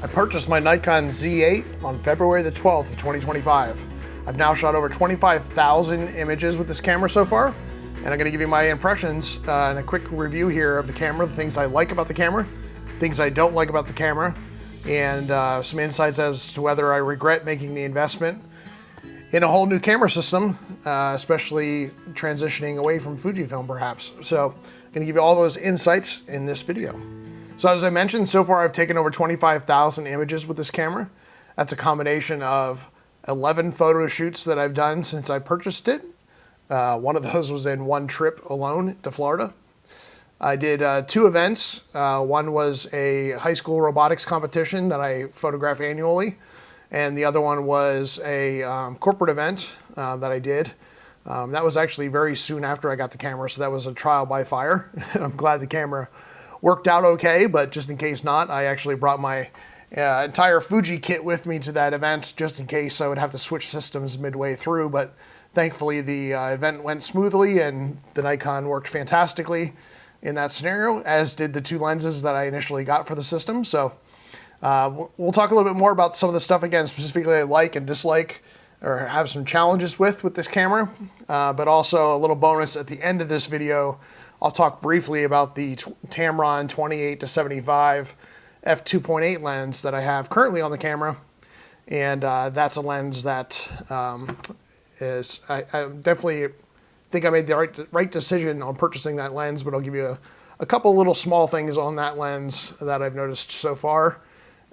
I purchased my Nikon Z8 on February the 12th of 2025. I've now shot over 25,000 images with this camera so far, and I'm gonna give you my impressions and a quick review here of the camera, the things I like about the camera, things I don't like about the camera, and some insights as to whether I regret making the investment in a whole new camera system, especially transitioning away from Fujifilm perhaps. So I'm gonna give you all those insights in this video. So as I mentioned, so far I've taken over 25,000 images with this camera. That's a combination of 11 photo shoots that I've done since I purchased it. One of those was in one trip alone to Florida. I did 2 events. One was a high school robotics competition that I photograph annually, and the other one was a corporate event that I did. That was actually very soon after I got the camera, so that was a trial by fire. I'm glad the camera worked out okay, but just in case not, I actually brought my entire Fuji kit with me to that event just in case I would have to switch systems midway through. But thankfully the event went smoothly and the Nikon worked fantastically in that scenario, as did the 2 lenses that I initially got for the system. So we'll talk a little bit more about some of the stuff again, specifically I like and dislike or have some challenges with this camera, but also a little bonus at the end of this video. I'll talk briefly about the Tamron 28-75 f2.8 lens that I have currently on the camera, and that's a lens that I definitely think I made the right decision on purchasing that lens, but I'll give you a couple little small things on that lens that I've noticed so far,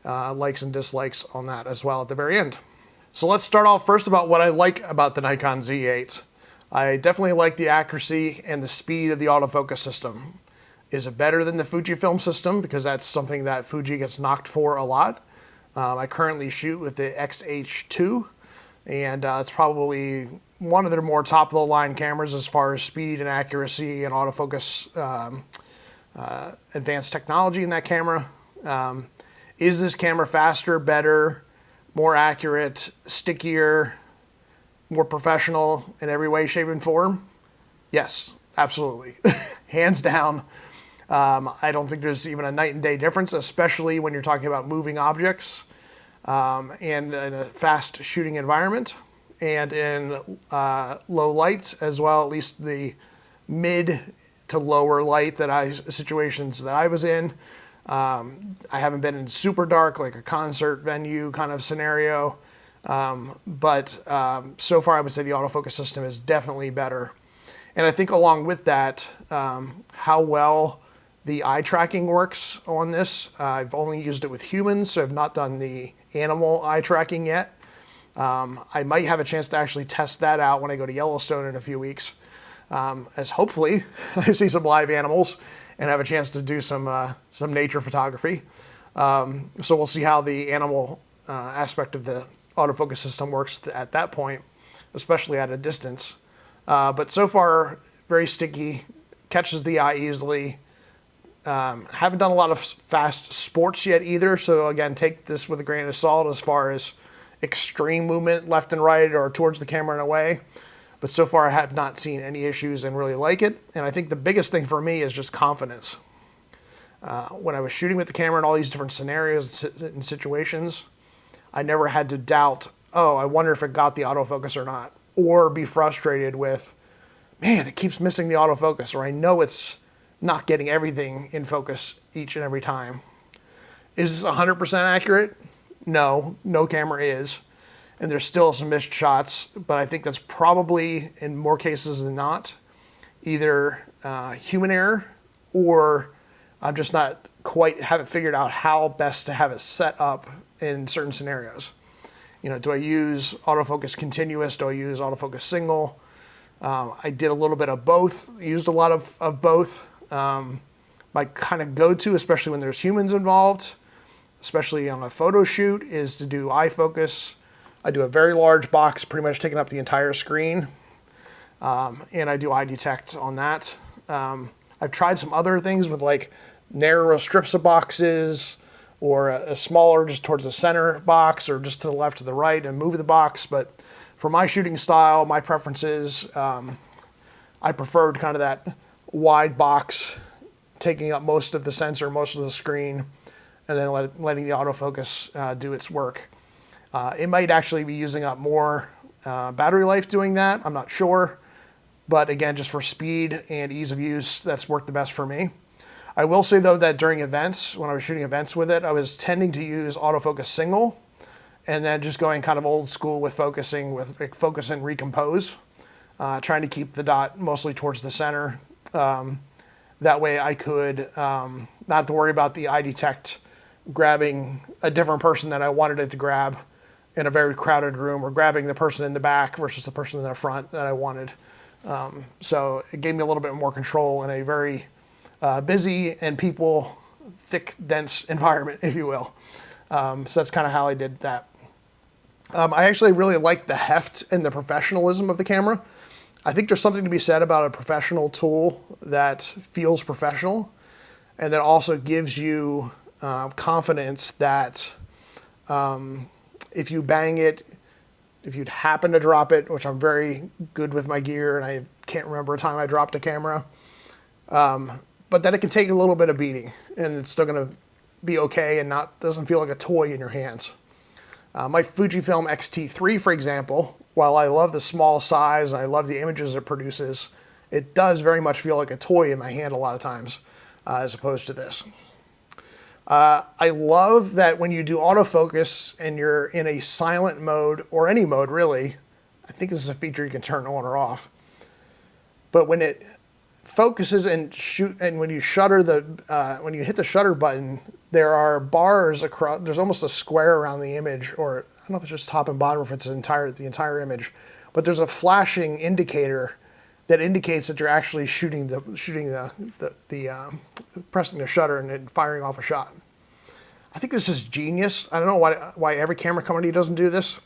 likes and dislikes on that as well at the very end. So let's start off first about what I like about the Nikon Z8. I definitely like the accuracy and the speed of the autofocus system. Is it better than the Fujifilm system? Because that's something that Fuji gets knocked for a lot. I currently shoot with the X-H2, and it's probably one of their more top of the line cameras as far as speed and accuracy and autofocus advanced technology in that camera. Is this camera faster, better, more accurate, stickier, more professional in every way, shape, and form? Yes, absolutely. Hands down. I don't think there's even a night and day difference, especially when you're talking about moving objects and in a fast shooting environment and in low lights as well, at least the mid to lower light situations that I was in. I haven't been in super dark, like a concert venue kind of scenario. But so far I would say the autofocus system is definitely better. And I think along with that, how well the eye tracking works on this. I've only used it with humans, so I've not done the animal eye tracking yet. I might have a chance to actually test that out when I go to Yellowstone in a few weeks, as hopefully I see some live animals and have a chance to do some nature photography. So we'll see how the animal aspect of the autofocus system works at that point, especially at a distance. But so far, very sticky, catches the eye easily. Haven't done a lot of fast sports yet either, so again, take this with a grain of salt as far as extreme movement left and right or towards the camera and away. But so far I have not seen any issues and really like it. And I think the biggest thing for me is just confidence. When I was shooting with the camera in all these different scenarios and situations, I never had to doubt, oh, I wonder if it got the autofocus or not, or be frustrated with, man, it keeps missing the autofocus, or I know it's not getting everything in focus each and every time. Is this 100% accurate? No, no camera is, and there's still some missed shots, but I think that's probably, in more cases than not, either human error or I'm just not haven't figured out how best to have it set up in certain scenarios. You know, do I use autofocus continuous? Do I use autofocus single? I did a little bit of both, used a lot of both. My kind of go-to, especially when there's humans involved, especially on a photo shoot, is to do eye focus. I do a very large box, pretty much taking up the entire screen, and I do eye detect on that. I've tried some other things with like narrower strips of boxes, or a smaller just towards the center box, or just to the left to the right and move the box. But for my shooting style, my preferences, I preferred kind of that wide box taking up most of the sensor, most of the screen, and then letting the autofocus do its work. It might actually be using up more battery life doing that. I'm not sure. But again, just for speed and ease of use, that's worked the best for me. I will say though that during events, when I was shooting events with it, I was tending to use autofocus single and then just going kind of old school with focusing with like, focus and recompose, trying to keep the dot mostly towards the center. That way I could not have to worry about the eye detect grabbing a different person that I wanted it to grab in a very crowded room, or grabbing the person in the back versus the person in the front that I wanted. So it gave me a little bit more control in a very busy and people thick, dense environment, if you will. So that's kind of how I did that. I actually really like the heft and the professionalism of the camera. I think there's something to be said about a professional tool that feels professional and that also gives you confidence that if you bang it, if you'd happen to drop it, which I'm very good with my gear and I can't remember a time I dropped a camera, but that it can take a little bit of beating and it's still going to be okay and doesn't feel like a toy in your hands. My Fujifilm X-H2, for example, while I love the small size and I love the images it produces, it does very much feel like a toy in my hand a lot of times, as opposed to this. I love that when you do autofocus and you're in a silent mode, or any mode really, I think this is a feature you can turn on or off, but when it focuses and when you shutter when you hit the shutter button, there are bars across, there's almost a square around the image, or I don't know if it's just top and bottom or if it's the entire image, but there's a flashing indicator that indicates that you're actually pressing the shutter and then firing off a shot. I think this is genius. I don't know why every camera company doesn't do this,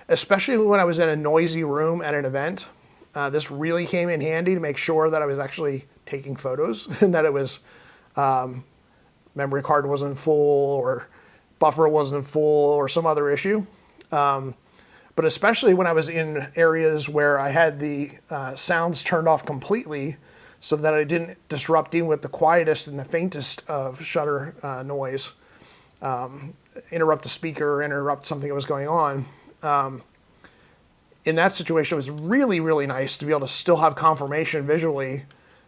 especially when I was in a noisy room at an event. This really came in handy to make sure that I was actually taking photos and that it was memory card wasn't full or buffer wasn't full or some other issue. But especially when I was in areas where I had the sounds turned off completely so that I didn't disrupt even with the quietest and the faintest of shutter noise, interrupt the speaker, interrupt something that was going on. In that situation, it was really, really nice to be able to still have confirmation visually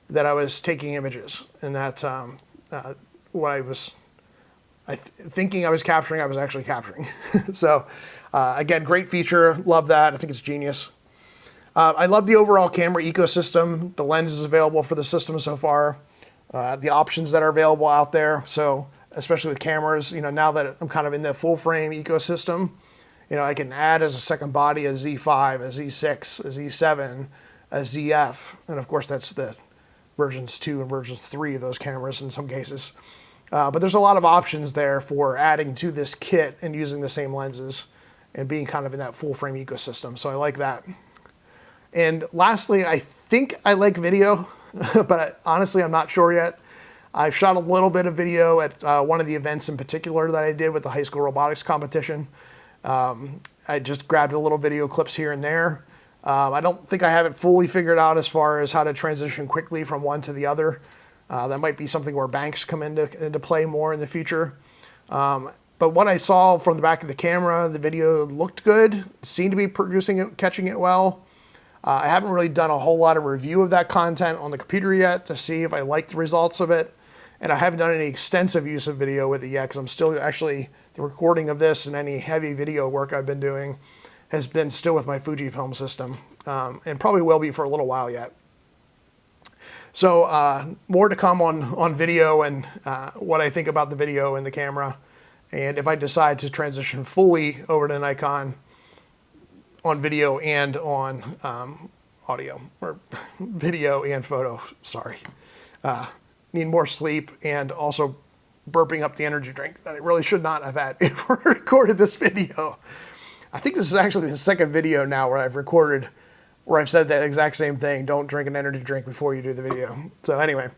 that I was taking images and that what I was thinking I was capturing, I was actually capturing. So again, great feature. Love that. I think it's genius. I love the overall camera ecosystem, the lenses available for the system so far, the options that are available out there. So especially with cameras, now that I'm kind of in the full frame ecosystem, I can add as a second body a Z5, a Z6, a Z7, a ZF, and of course that's the versions 2 and versions 3 of those cameras in some cases. But there's a lot of options there for adding to this kit and using the same lenses and being kind of in that full frame ecosystem. So I like that. And lastly, I think I like video, but honestly, I'm not sure yet. I've shot a little bit of video at one of the events in particular that I did with the high school robotics competition. I just grabbed a little video clips here and there. I don't think I have it fully figured out as far as how to transition quickly from one to the other. That might be something where banks come into play more in the future. But what I saw from the back of the camera, the video looked good, seemed to be producing it, catching it well. I haven't really done a whole lot of review of that content on the computer yet to see if I like the results of it. And I haven't done any extensive use of video with it yet because I'm still actually, the recording of this and any heavy video work I've been doing has been still with my Fujifilm system, and probably will be for a little while yet. So more to come on video and what I think about the video and the camera, and if I decide to transition fully over to Nikon on video and on audio, or video and photo, sorry. Need more sleep and also burping up the energy drink that I really should not have had before I recorded this video. I think this is actually the second video now where I've recorded where I've said that exact same thing. Don't drink an energy drink before you do the video. So anyway,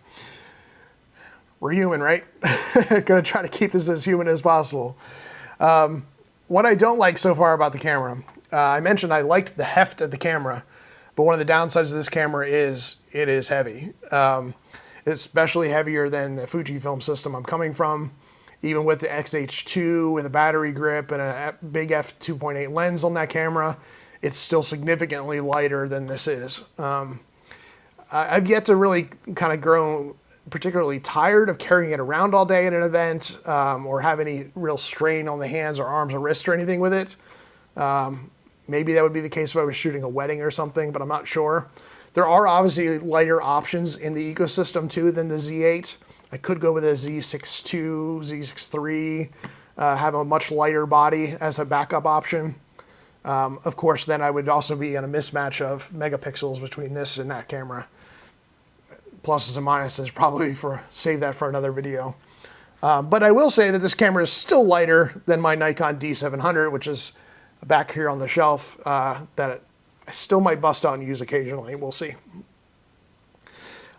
we're human, right? Gonna try to keep this as human as possible. What I don't like so far about the camera, I mentioned I liked the heft of the camera, but one of the downsides of this camera is it is heavy. Especially heavier than the Fujifilm system I'm coming from. Even with the X-H2 with a battery grip and a big f2.8 lens on that camera, it's still significantly lighter than this is. I've yet to really kind of grow particularly tired of carrying it around all day at an event, or have any real strain on the hands or arms or wrists or anything with it. Maybe that would be the case if I was shooting a wedding or something, but I'm not sure. There are obviously lighter options in the ecosystem too than the Z8. I could go with a Z6 II, Z6 III, have a much lighter body as a backup option. Of course, then I would also be in a mismatch of megapixels between this and that camera. Pluses and minuses, probably save that for another video. But I will say that this camera is still lighter than my Nikon D700, which is back here on the shelf, that I still might bust out and use occasionally. We'll see.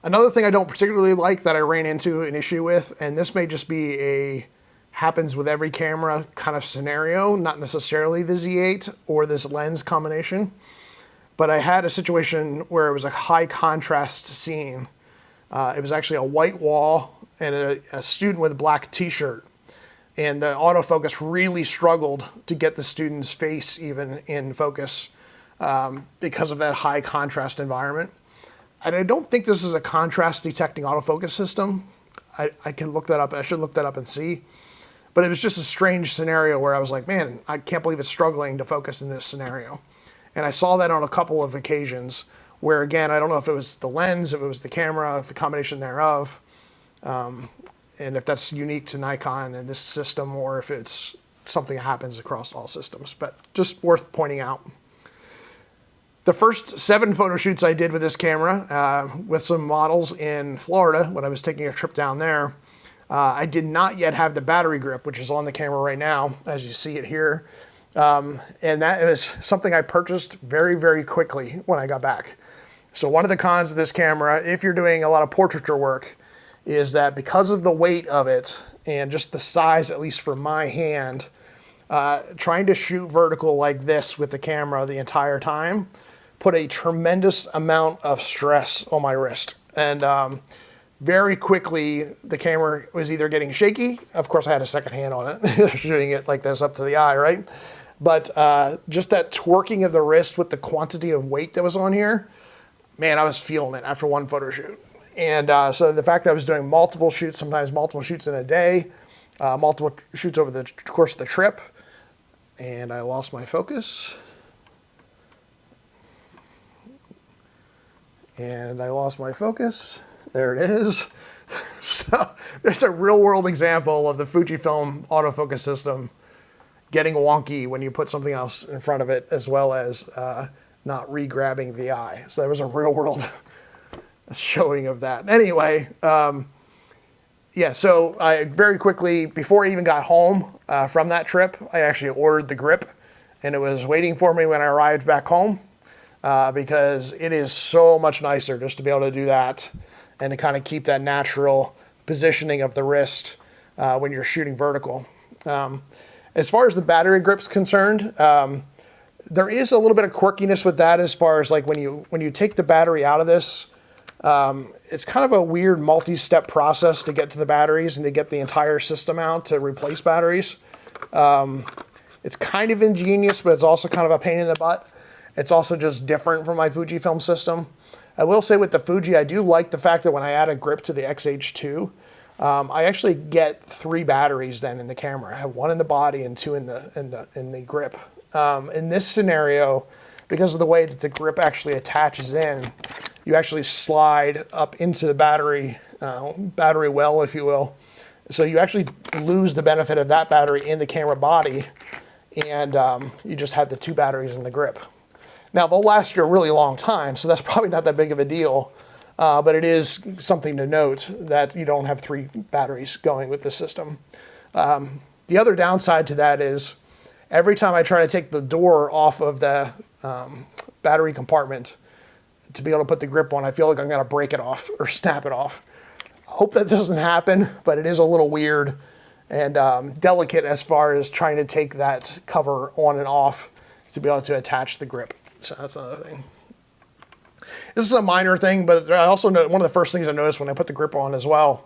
Another thing I don't particularly like that I ran into an issue with, and this may just be a happens with every camera kind of scenario, not necessarily the Z8 or this lens combination, but I had a situation where it was a high contrast scene. It was actually a white wall and a student with a black t-shirt. And the autofocus really struggled to get the student's face even in focus because of that high contrast environment. And I don't think this is a contrast detecting autofocus system. I can look that up. I should look that up and see. But it was just a strange scenario where I was like, man, I can't believe it's struggling to focus in this scenario. And I saw that on a couple of occasions where, again, I don't know if it was the lens, if it was the camera, if the combination thereof. And if that's unique to Nikon and this system, or if it's something that happens across all systems, but just worth pointing out. The first 7 photo shoots I did with this camera, with some models in Florida when I was taking a trip down there, I did not yet have the battery grip, which is on the camera right now, as you see it here. And that is something I purchased very, very quickly when I got back. So one of the cons of this camera, if you're doing a lot of portraiture work, is that because of the weight of it and just the size, at least for my hand, trying to shoot vertical like this with the camera the entire time put a tremendous amount of stress on my wrist. And very quickly, the camera was either getting shaky. Of course, I had a second hand on it, shooting it like this up to the eye, right? But just that twerking of the wrist with the quantity of weight that was on here, man, I was feeling it after one photo shoot. And so the fact that I was doing multiple shoots, sometimes multiple shoots in a day, multiple shoots over the course of the trip, and I lost my focus. And I lost my focus. There it is. So there's a real world example of the Fujifilm autofocus system getting wonky when you put something else in front of it, as well as not re-grabbing the eye. So there was a real world showing of that. Anyway, yeah, so I very quickly, before I even got home from that trip, I actually ordered the grip, and it was waiting for me when I arrived back home, because it is so much nicer just to be able to do that and to kind of keep that natural positioning of the wrist when you're shooting vertical. As far as the battery grip's concerned, there is a little bit of quirkiness with that as far as like when you take the battery out of this, it's kind of a weird multi-step process to get to the batteries and to get the entire system out to replace batteries. It's kind of ingenious, but it's also kind of a pain in the butt. It's also just different from my Fujifilm system. I will say with the Fuji, I do like the fact that when I add a grip to the X-H2, I actually get 3 batteries then in the camera. I have 1 in the body and 2 in the grip. In this scenario, because of the way that the grip actually attaches in, you actually slide up into the battery well, if you will. So you actually lose the benefit of that battery in the camera body, and you just have the 2 batteries in the grip. Now, they'll last you a really long time, so that's probably not that big of a deal, but it is something to note that you don't have 3 batteries going with the system. The other downside to that is every time I try to take the door off of the battery compartment to be able to put the grip on, I feel like I'm going to break it off or snap it off. Hope that doesn't happen, but it is a little weird and delicate as far as trying to take that cover on and off to be able to attach the grip. So that's another thing. This is a minor thing, but I also know one of the first things I noticed when I put the grip on as well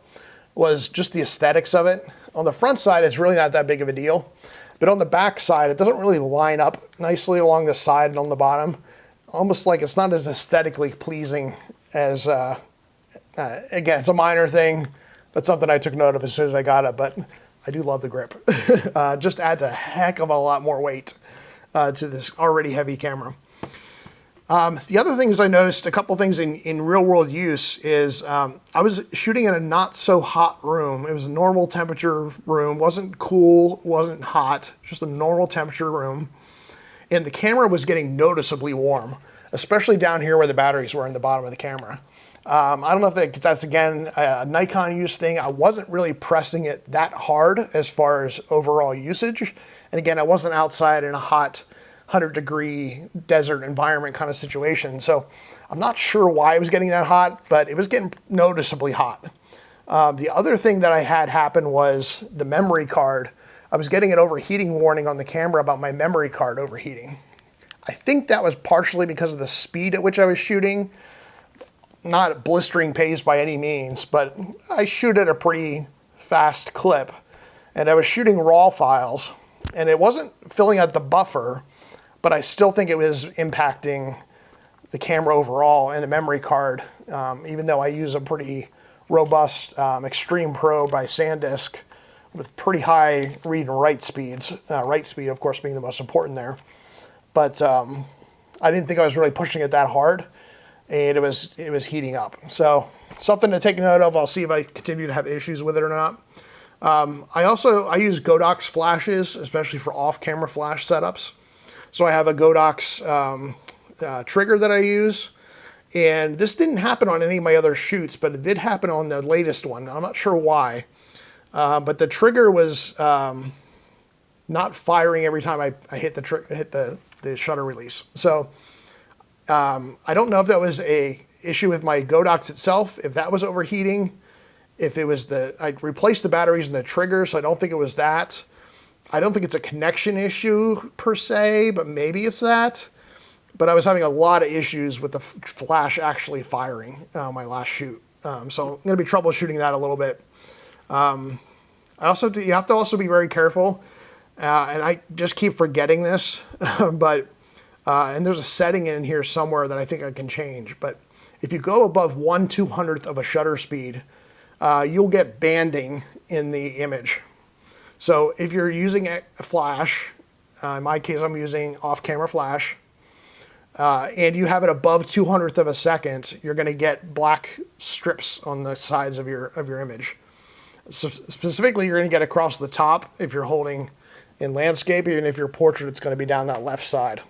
was just the aesthetics of it On the front side, it's really not that big of a deal. But on the back side, it doesn't really line up nicely along the side and on the bottom. Almost like it's not as aesthetically pleasing as, again, it's a minor thing. That's something I took note of as soon as I got it, but I do love the grip. Just adds a heck of a lot more weight to this already heavy camera. The other things I noticed, a couple things in real world use is I was shooting in a not so hot room. It was a normal temperature room, wasn't cool, wasn't hot, just a normal temperature room. And the camera was getting noticeably warm, especially down here where the batteries were in the bottom of the camera. I don't know if that's, again, a Nikon use thing. I wasn't really pressing it that hard as far as overall usage. And again, I wasn't outside in a hot 100-degree desert environment kind of situation. So I'm not sure why it was getting that hot, but it was getting noticeably hot. The other thing that I had happen was the memory card. I was getting an overheating warning on the camera about my memory card overheating. I think that was partially because of the speed at which I was shooting. Not at blistering pace by any means, but I shoot at a pretty fast clip. And I was shooting RAW files, and it wasn't filling out the buffer, but I still think it was impacting the camera overall and the memory card, even though I use a pretty robust Extreme Pro by SanDisk with pretty high read and write speeds. Write speed, of course, being the most important there. But I didn't think I was really pushing it that hard, and it was heating up. So something to take note of. I'll see if I continue to have issues with it or not. I use Godox flashes, especially for off-camera flash setups. So I have a Godox trigger that I use, and this didn't happen on any of my other shoots, but it did happen on the latest one. I'm not sure why, but the trigger was not firing every time I hit the shutter release. So I don't know if that was a issue with my Godox itself, if that was overheating, if it was I replaced the batteries in the trigger, so I don't think it was that. I don't think it's a connection issue per se, but maybe it's that. But I was having a lot of issues with the flash actually firing my last shoot. So I'm going to be troubleshooting that a little bit. You have to also be very careful, and I just keep forgetting this, but and there's a setting in here somewhere that I think I can change. But if you go above 1/200th of a shutter speed, you'll get banding in the image. So if you're using a flash, in my case I'm using off-camera flash, and you have it above 200th of a second, you're going to get black strips on the sides of your image. So specifically, you're going to get across the top if you're holding in landscape, even if you're portrait, it's going to be down that left side.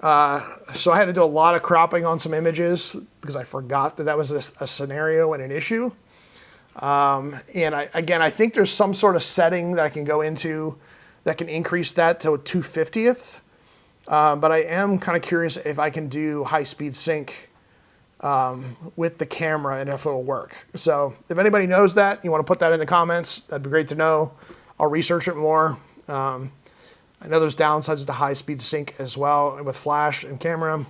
So I had to do a lot of cropping on some images because I forgot that was a scenario and an issue. And I think there's some sort of setting that I can go into that can increase that to 2/50th. But I am kind of curious if I can do high-speed sync with the camera and if it'll work. So if anybody knows that, you want to put that in the comments, that'd be great to know. I'll research it more. I know there's downsides to high-speed sync as well with flash and camera,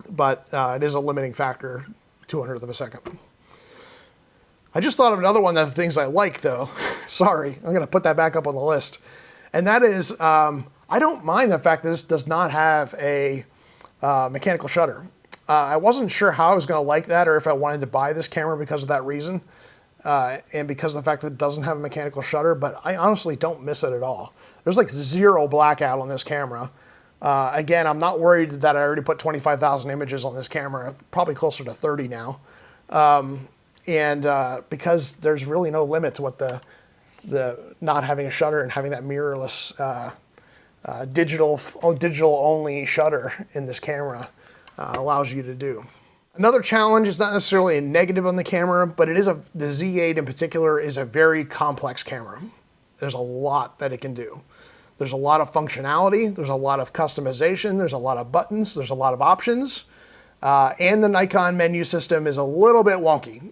but it is a limiting factor, 200th of a second. I just thought of another one of the things I like, though. Sorry, I'm going to put that back up on the list. And that is, I don't mind the fact that this does not have a mechanical shutter. I wasn't sure how I was going to like that or if I wanted to buy this camera because of that reason. And because of the fact that it doesn't have a mechanical shutter, but I honestly don't miss it at all. There's like zero blackout on this camera. Again, I'm not worried that I already put 25,000 images on this camera, probably closer to 30 now. Because there's really no limit to what the not having a shutter and having that mirrorless digital only shutter in this camera allows you to do. Another challenge is not necessarily a negative on the camera, but it is the Z8 in particular is a very complex camera. There's a lot that it can do. There's a lot of functionality, there's a lot of customization, there's a lot of buttons, there's a lot of options. And the Nikon menu system is a little bit wonky.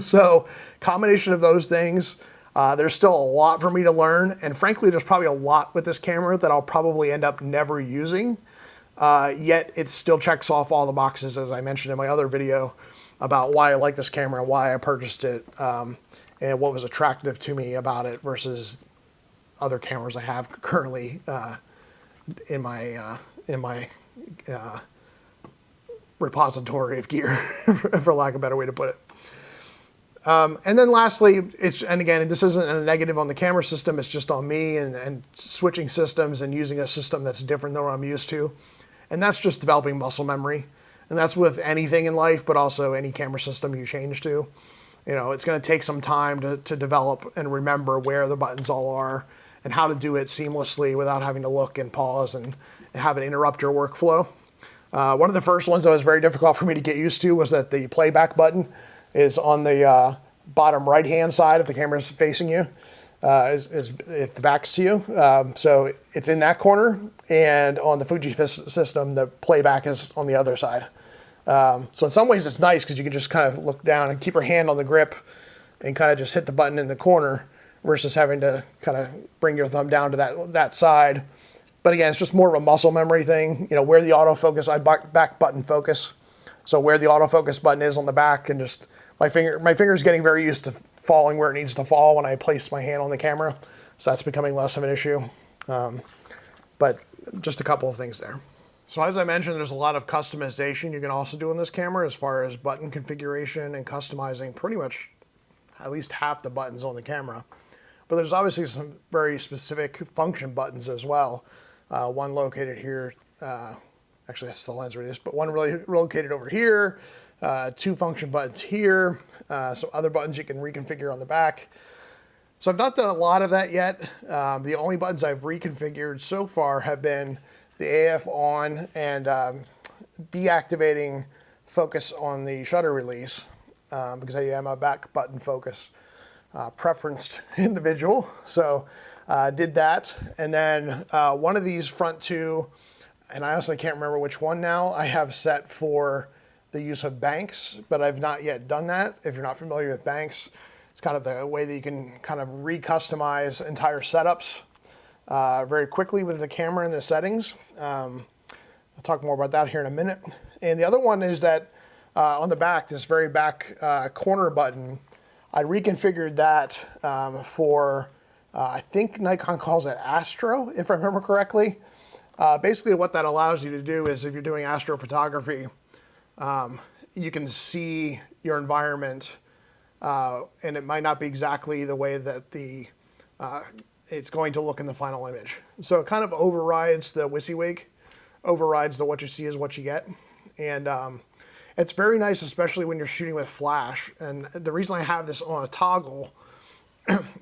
So combination of those things, there's still a lot for me to learn. And frankly, there's probably a lot with this camera that I'll probably end up never using. Yet it still checks off all the boxes, as I mentioned in my other video, about why I like this camera and why I purchased it. and what was attractive to me about it versus other cameras I have currently in my repository of gear, for lack of a better way to put it. And then lastly, and again, this isn't a negative on the camera system, it's just on me and switching systems and using a system that's different than what I'm used to. And that's just developing muscle memory. And that's with anything in life, but also any camera system you change to. You know, it's going to take some time to develop and remember where the buttons all are and how to do it seamlessly without having to look and pause and have it interrupt your workflow. One of the first ones that was very difficult for me to get used to was that the playback button is on the bottom right-hand side if the camera is facing you, if the back's to you. So it's in that corner, and on the Fujifilm system, the playback is on the other side. So in some ways it's nice because you can just kind of look down and keep your hand on the grip and kind of just hit the button in the corner versus having to kind of bring your thumb down to that side. But again, it's just more of a muscle memory thing. You know, where the autofocus, back button focus. So where the autofocus button is on the back, and just my finger's getting very used to falling where it needs to fall when I place my hand on the camera. So that's becoming less of an issue. But just a couple of things there. So as I mentioned, there's a lot of customization you can also do on this camera as far as button configuration and customizing pretty much at least half the buttons on the camera. But there's obviously some very specific function buttons as well. One located here, actually that's the lens radius, but one really located over here, 2 function buttons here, some other buttons you can reconfigure on the back. So I've not done a lot of that yet. The only buttons I've reconfigured so far have been the AF on and deactivating focus on the shutter release because I am a back button focus preferenced individual. So did that, and then one of these front 2, and I honestly can't remember which one now, I have set for the use of banks, but I've not yet done that. If you're not familiar with banks, it's kind of the way that you can kind of re-customize entire setups very quickly with the camera and the settings. I'll talk more about that here in a minute. And the other one is that on the back, this very back corner button, I reconfigured that for, I think Nikon calls it Astro, if I remember correctly. Basically what that allows you to do is if you're doing astrophotography, you can see your environment and it might not be exactly the way that it's going to look in the final image. So it kind of overrides the WYSIWYG, overrides the what you see is what you get. And it's very nice, especially when you're shooting with flash. And the reason I have this on a toggle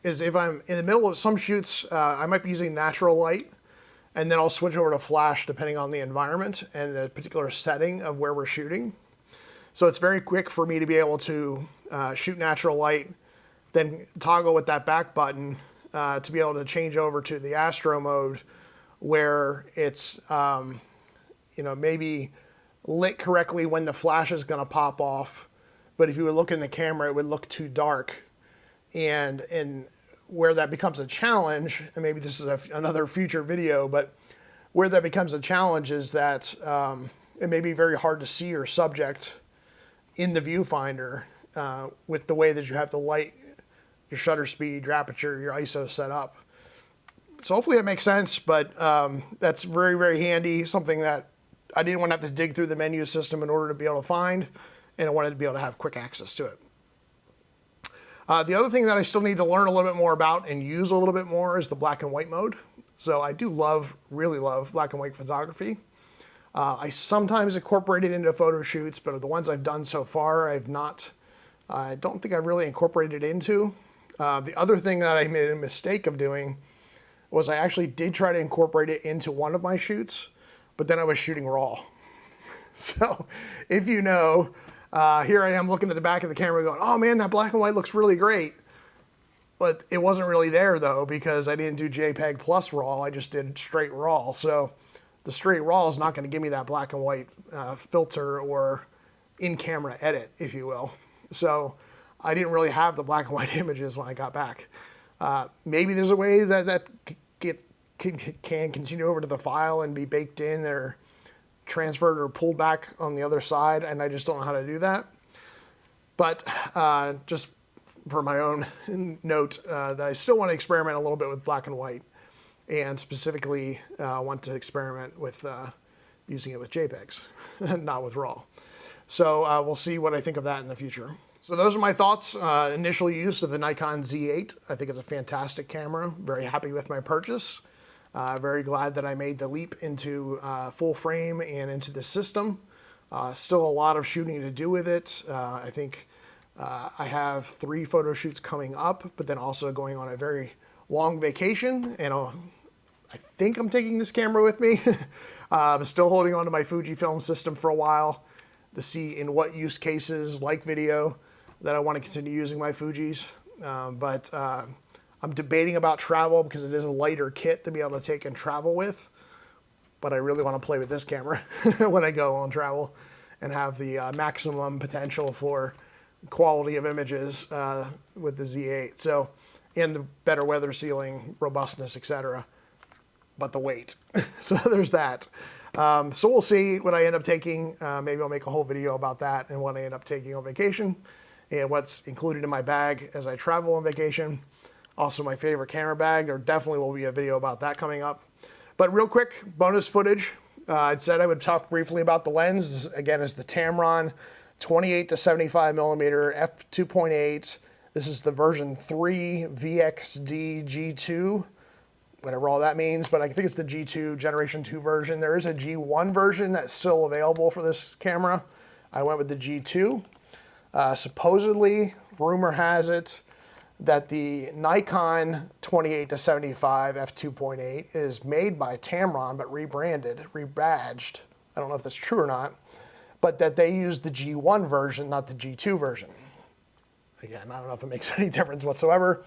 is if I'm in the middle of some shoots, I might be using natural light, and then I'll switch over to flash depending on the environment and the particular setting of where we're shooting. So it's very quick for me to be able to shoot natural light, then toggle with that back button to be able to change over to the Astro mode where it's maybe lit correctly when the flash is going to pop off, but if you would look in the camera, it would look too dark. And where that becomes a challenge, and maybe this is another future video, but where that becomes a challenge is that it may be very hard to see your subject in the viewfinder with the way that you have the light, your shutter speed, your aperture, your ISO set up. So hopefully that makes sense, but that's very, very handy, something that I didn't want to have to dig through the menu system in order to be able to find, and I wanted to be able to have quick access to it. The other thing that I still need to learn a little bit more about and use a little bit more is the black and white mode. So I do really love black and white photography. I sometimes incorporate it into photo shoots, but the ones I've done so far, I don't think I've really incorporated it into. The other thing that I made a mistake of doing was I actually did try to incorporate it into one of my shoots, but then I was shooting raw. So if you know, here I am looking at the back of the camera going, oh man, that black and white looks really great. But it wasn't really there though, because I didn't do JPEG plus raw, I just did straight raw. So the straight raw is not going to give me that black and white filter or in-camera edit, if you will. So I didn't really have the black and white images when I got back. Maybe there's a way that can continue over to the file and be baked in or transferred or pulled back on the other side, and I just don't know how to do that. But just for my own note that I still want to experiment a little bit with black and white, and specifically want to experiment with using it with JPEGs, not with RAW. So we'll see what I think of that in the future. So those are my thoughts. Initial use of the Nikon Z8. I think it's a fantastic camera. Very happy with my purchase. Very glad that I made the leap into full frame and into the system. Still a lot of shooting to do with it. I think I have 3 photo shoots coming up, but then also going on a very long vacation, and I think I'm taking this camera with me. I'm still holding on to my Fujifilm system for a while to see in what use cases like video that I want to continue using my Fujis. But I'm debating about travel because it is a lighter kit to be able to take and travel with. But I really want to play with this camera when I go on travel and have the maximum potential for quality of images with the Z8. So, and the better weather sealing, robustness, etc. But the weight. So there's that. So we'll see what I end up taking. Maybe I'll make a whole video about that and what I end up taking on vacation and what's included in my bag as I travel on vacation. Also my favorite camera bag. There definitely will be a video about that coming up. But real quick, bonus footage. I said I would talk briefly about the lens. This, again, is the Tamron 28 to 75 millimeter f2.8. This is the version 3 VXD G2, whatever all that means, but I think it's the G2 Generation 2 version. There is a G1 version that's still available for this camera. I went with the G2. Supposedly, rumor has it that the Nikon 28 to 75 f2.8 is made by Tamron but rebranded, rebadged. I don't know if that's true or not, but that they use the G1 version, not the G2 version. Again, I don't know if it makes any difference whatsoever,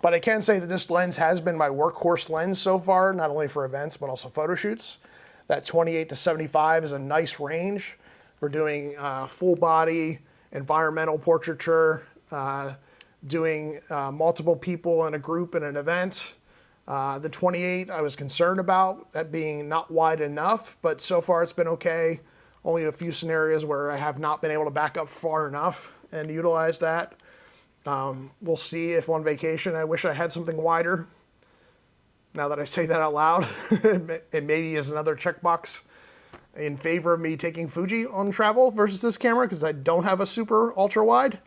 but I can say that this lens has been my workhorse lens so far, not only for events but also photo shoots. That 28 to 75 is a nice range for doing full body environmental portraiture, doing multiple people in a group in an event. The 28 I was concerned about that being not wide enough, but so far it's been okay. Only a few scenarios where I have not been able to back up far enough and utilize that. We'll see if on vacation I wish I had something wider. Now that I say that out loud, it maybe is another checkbox in favor of me taking Fuji on travel versus this camera because I don't have a super ultra wide.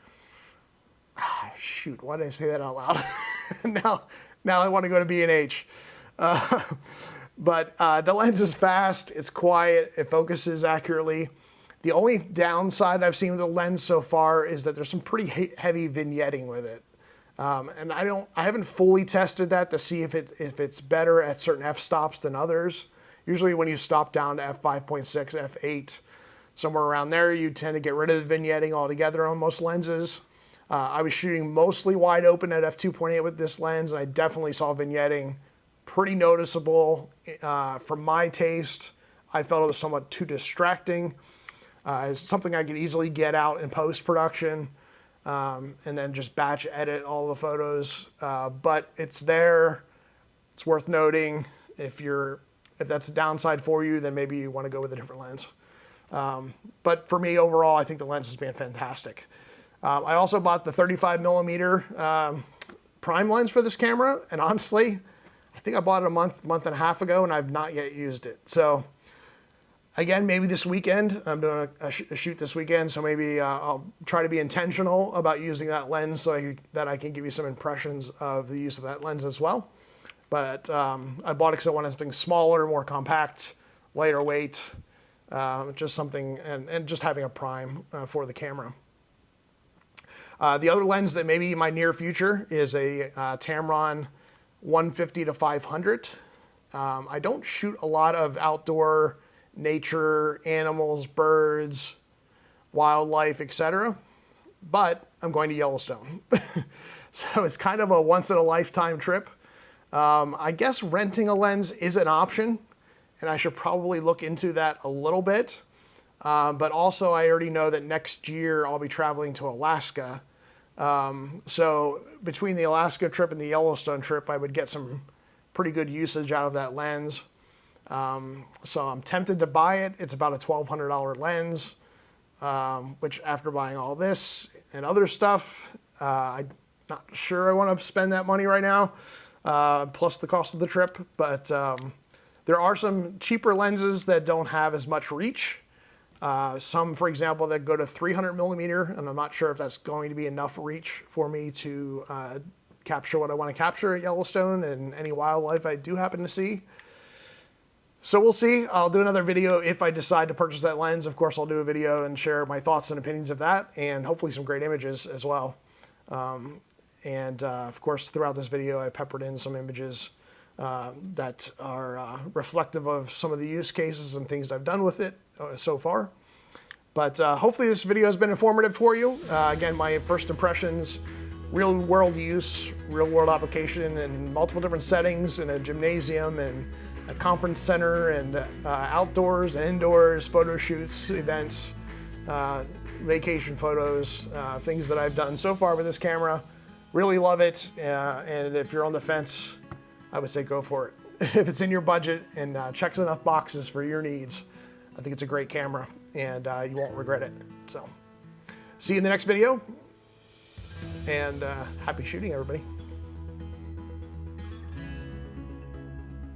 Shoot, why did I say that out loud? now I want to go to B&H. But the lens is fast, it's quiet, it focuses accurately. The only downside I've seen with the lens so far is that there's some pretty heavy vignetting with it. And I haven't fully tested that to see if it's better at certain f-stops than others. Usually when you stop down to f5.6, f8, somewhere around there, you tend to get rid of the vignetting altogether on most lenses. I was shooting mostly wide open at f2.8 with this lens, and I definitely saw vignetting pretty noticeable. For my taste, I felt it was somewhat too distracting. It's something I could easily get out in post-production and then just batch edit all the photos. But it's there. It's worth noting. If that's a downside for you, then maybe you want to go with a different lens. But for me, overall, I think the lens has been fantastic. I also bought the 35 millimeter prime lens for this camera, and honestly, I think I bought it a month and a half ago, and I've not yet used it. So again, maybe this weekend, I'm doing a shoot this weekend, so maybe I'll try to be intentional about using that lens so that I can give you some impressions of the use of that lens as well. But I bought it because I wanted something smaller, more compact, lighter weight, just something, and just having a prime for the camera. The other lens that maybe in my near future is a Tamron 150 to 500. I don't shoot a lot of outdoor nature, animals, birds, wildlife, etc. But I'm going to Yellowstone. So it's kind of a once in a lifetime trip. I guess renting a lens is an option, and I should probably look into that a little bit. But also I already know that next year I'll be traveling to Alaska. So between the Alaska trip and the Yellowstone trip, I would get some pretty good usage out of that lens. So I'm tempted to buy it. It's about a $1,200 lens, which after buying all this and other stuff, I Not sure I want to spend that money right now, plus the cost of the trip, but there are some cheaper lenses that don't have as much reach. Some, for example, that go to 300 millimeter, and I'm not sure if that's going to be enough reach for me to capture what I want to capture at Yellowstone and any wildlife I do happen to see. So we'll see. I'll do another video if I decide to purchase that lens. Of course, I'll do a video and share my thoughts and opinions of that, and hopefully some great images as well. Of course, throughout this video, I peppered in some images that are reflective of some of the use cases and things I've done with it so far. But hopefully this video has been informative for you. Again, my first impressions, real world use, real world application in multiple different settings, in a gymnasium and a conference center, and outdoors and indoors, photo shoots, events, vacation photos, things that I've done so far with this camera. Really love it, and if you're on the fence, I would say go for it. If it's in your budget and checks enough boxes for your needs, I think it's a great camera, and you won't regret it. So, see you in the next video, and happy shooting, everybody.